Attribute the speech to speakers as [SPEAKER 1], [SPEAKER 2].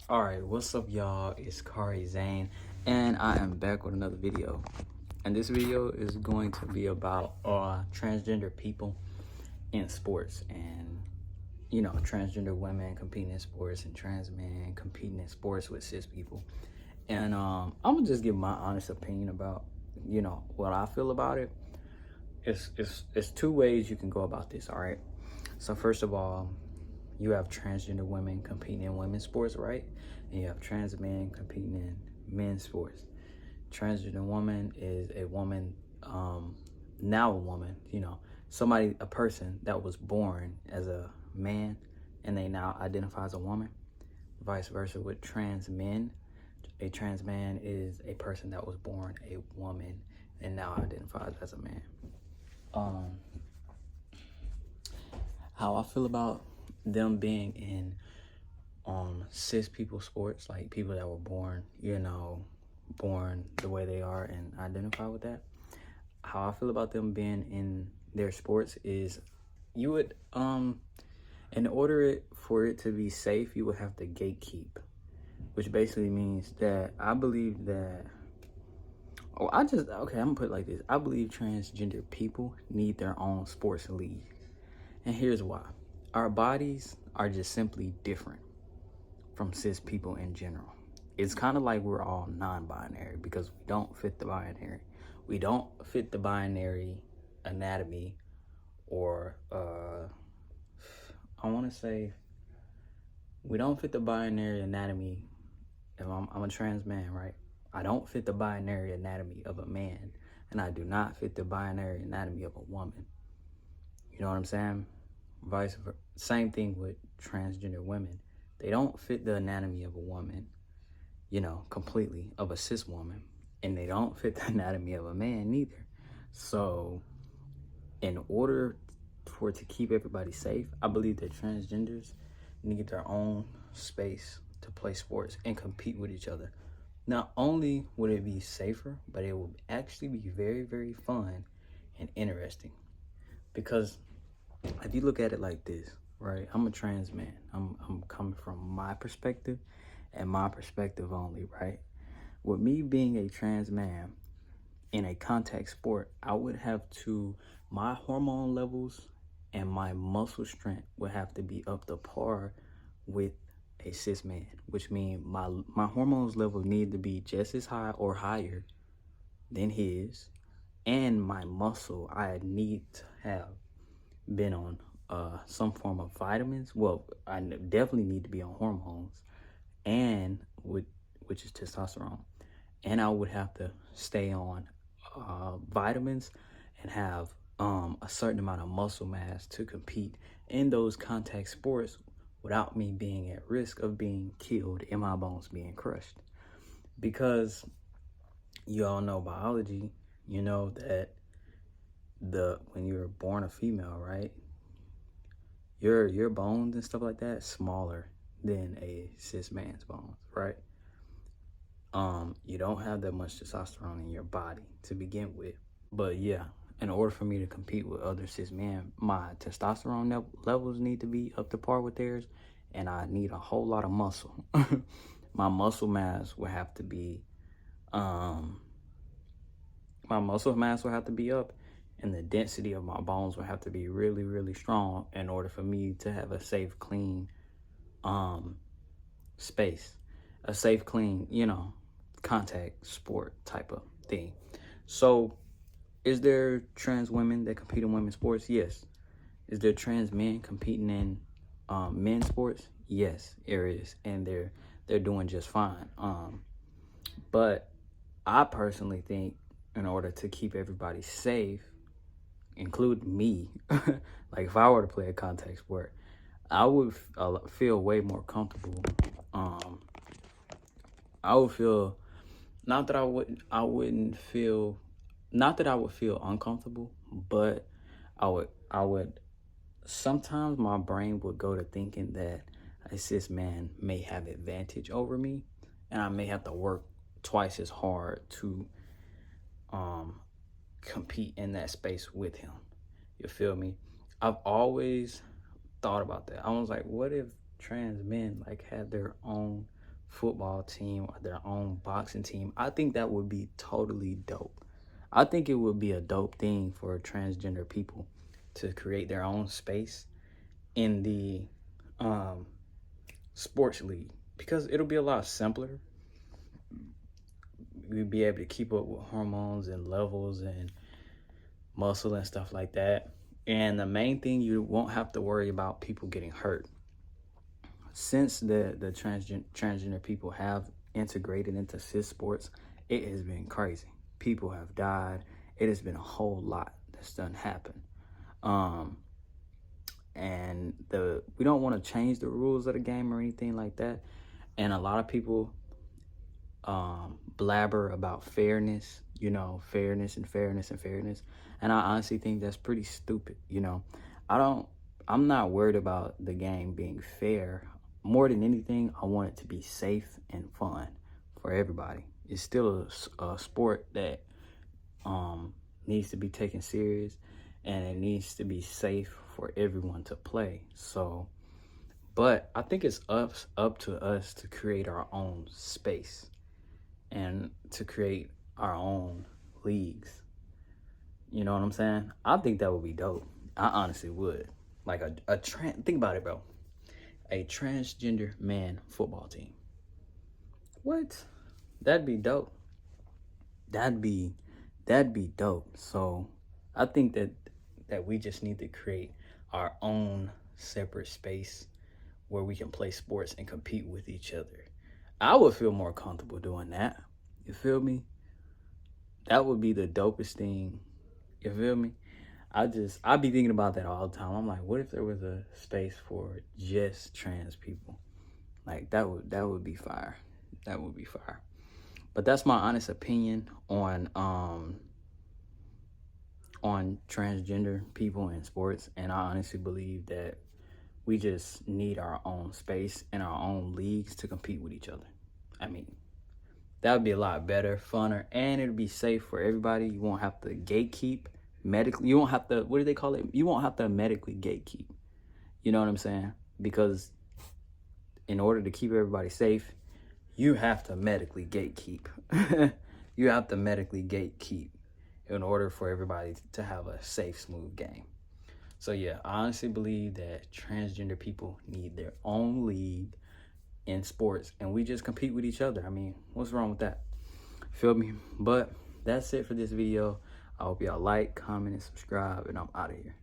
[SPEAKER 1] Alright, what's up y'all? It's Kari Zane and I am back with another video. And this video is going to be about transgender people in sports and transgender women competing in sports and trans men competing in sports with cis people. And I'm gonna just give my honest opinion about what I feel about it. It's two ways you can go about this, alright? So first of all, you have transgender women competing in women's sports, right? And you have trans men competing in men's sports. Transgender woman is a woman, now a woman, a person that was born as a man and they now identify as a woman. Vice versa with trans men. A trans man is a person that was born a woman and now identifies as a man. How I feel about them being in cis people sports, like people that were born the way they are and identify with that. How I feel about them being in their sports is you would in order for it to be safe, you would have to gatekeep, which basically means that I believe that I'm gonna put it like this. I believe transgender people need their own sports league. And here's why. Our bodies are just simply different from cis people in general. It's kind of like we're all non-binary because we don't fit the binary. We don't fit the binary anatomy, or I want to say we don't fit the binary anatomy. If I'm a trans man, right? I don't fit the binary anatomy of a man, and I do not fit the binary anatomy of a woman. You know what I'm saying? Vice versa. Same thing with transgender women. They don't fit the anatomy of a woman, completely, of a cis woman. And they don't fit the anatomy of a man neither. So in order for it to keep everybody safe, I believe that transgenders need their own space to play sports and compete with each other. Not only would it be safer, but it will actually be very, very fun and interesting. Because if you look at it like this, right? I'm a trans man. I'm coming from my perspective and my perspective only, right? With me being a trans man in a contact sport, I would have to, my hormone levels and my muscle strength would have to be up to par with a cis man, which means my hormones level need to be just as high or higher than his, and my muscle, I need to have been on some form of vitamins. Well, I definitely need to be on hormones, and which is testosterone, and I would have to stay on vitamins and have a certain amount of muscle mass to compete in those contact sports without me being at risk of being killed and my bones being crushed. Because you all know biology, you know that when you're born a female, right, your bones and stuff like that smaller than a cis man's bones, right? You don't have that much testosterone in your body to begin with. But yeah, in order for me to compete with other cis men, my testosterone levels need to be up to par with theirs, and I need a whole lot of muscle. My muscle mass will have to be up, and the density of my bones will have to be really, really strong in order for me to have a safe, clean space, a safe, clean, contact sport type of thing. So is there trans women that compete in women's sports? Yes. Is there trans men competing in men's sports? Yes, there is, and they're doing just fine. But I personally think in order to keep everybody safe, including me, like if I were to play a contact sport, I would feel way more comfortable. I would feel not that I wouldn't feel, not that I would feel uncomfortable, but I would sometimes my brain would go to thinking that a cis man may have advantage over me, and I may have to work twice as hard to compete in that space with him. You feel me? I've always thought about that. I was like, what if trans men like had their own football team or their own boxing team, I think that would be totally dope. I think it would be a dope thing for transgender people to create their own space in the sports league, because it'll be a lot simpler. We'd be able to keep up with hormones and levels and muscle and stuff like that. And the main thing, you won't have to worry about people getting hurt. Since the transgender people have integrated into cis sports, it has been crazy. People have died. It has been a whole lot that's done happen. And we don't want to change the rules of the game or anything like that. And a lot of people blabber about fairness, fairness and fairness and fairness. And I honestly think that's pretty stupid. I'm not worried about the game being fair. More than anything, I want it to be safe and fun for everybody. It's still a sport that needs to be taken serious, and it needs to be safe for everyone to play. So, but I think it's up to us to create our own space and to create our own leagues. You know what I'm saying? I think that would be dope. I honestly would. Like think about it, bro. A transgender man football team. What? That'd be dope. That'd be dope. So I think that we just need to create our own separate space where we can play sports and compete with each other. I would feel more comfortable doing that. You feel me? That would be the dopest thing. You feel me? I be thinking about that all the time. I'm like, what if there was a space for just trans people? Like that would be fire. That would be fire. But that's my honest opinion on transgender people in sports, and I honestly believe that we just need our own space and our own leagues to compete with each other. I mean, that would be a lot better, funner, and it'd be safe for everybody. You won't have to gatekeep medically. You won't have to, what do they call it? You won't have to medically gatekeep. You know what I'm saying? Because in order to keep everybody safe, you have to medically gatekeep. You have to medically gatekeep in order for everybody to have a safe, smooth game. So yeah, I honestly believe that transgender people need their own league in sports, and we just compete with each other. I mean, what's wrong with that? Feel me? But that's it for this video. I hope y'all like, comment, and subscribe, and I'm out of here.